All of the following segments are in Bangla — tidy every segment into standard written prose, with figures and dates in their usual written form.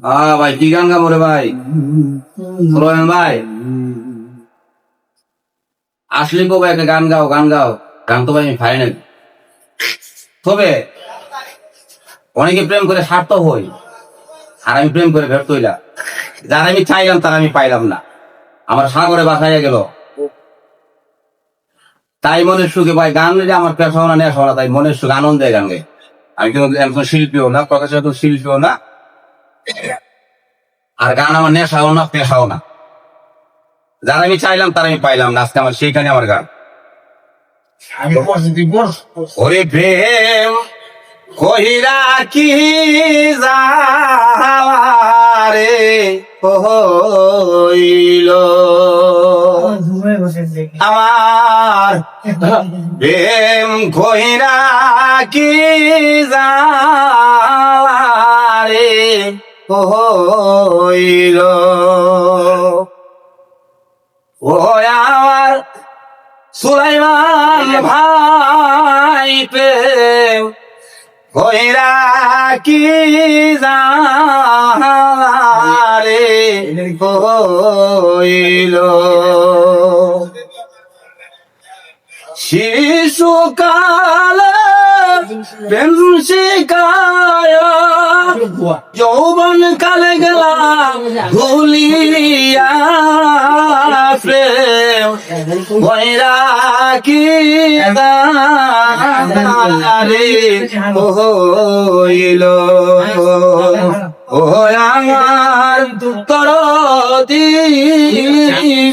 ভাই কি গান গাবো রে ভাই? রোয়েন ভাই আসলে কো ভাই একটা গান গাও গান গাও। গান তো ভাই আমি পারি না, তবে অনেকে প্রেম করে স্বার্থ হই, আর আমি প্রেম করে ব্যর্থ হইলাম। যারা আমি চাইলাম তারা আমি পাইলাম না, আমার সাগরে বাসাইয়া গেল। তাই মনের সুখে ভাই গান যে আমার পেশা না নেশা না, তাই মনের সুখ আনন্দে গান গাই। আমি কিন্তু একজন শিল্পীও না, প্রকাশিত শিল্পীও না, আর গান আমার নেশাও না পেশাও না। যারা আমি চাইলাম তারা আমি পাইলাম না, আজকে আমার সেইখানে আমার গান। ওরে প্রেম কহিরা কি যারে হইল আমার, প্রেম কহিরা কি যারে হইল ও আমার সুলাইমান ভাই প্রেম কইরা কি জারে হইল শিশুকালে প্রেম শিকায় যৌবন কালে গেলা ভুলিয়া প্রেম কইরা কি জারে হইল ও আমার তরদি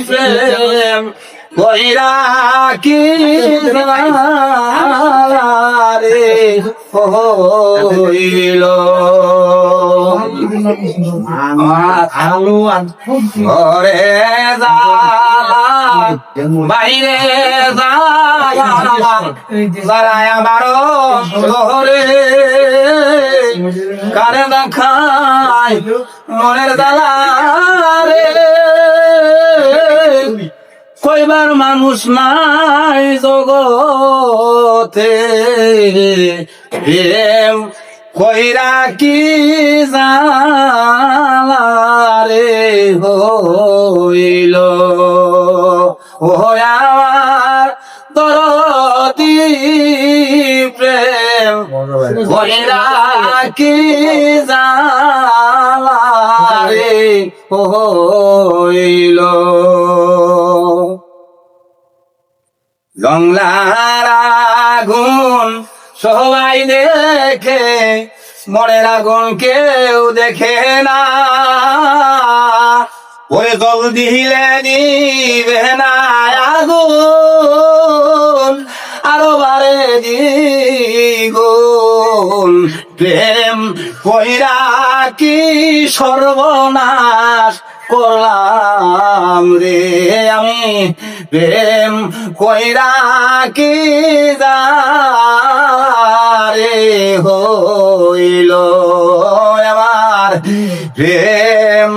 প্রেম কইরা কি জারে হইল ঘরে বাইরে যারায় আমারও ঘরে কারে দেখায় মনের দালারে কইবার মানুষ নাই জগতে প্রেম কইরা কি জালারে হইল ও আমার দরদি প্রেম কইরা কি জালারে হইল জংলার আগুন সবাই দেখে, মনের আগুন কেউ দেখে না। ওই জল দিলে দিবে না আগুন, আরো বারে দ্বিগুণ। প্রেম কইরা কি সর্বনাশ করলাম রে আমি, প্রেম কইরা কি জারে হইল আমার, প্রেম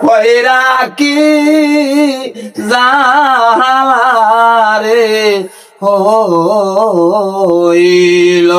কইরা কি জারে হইল।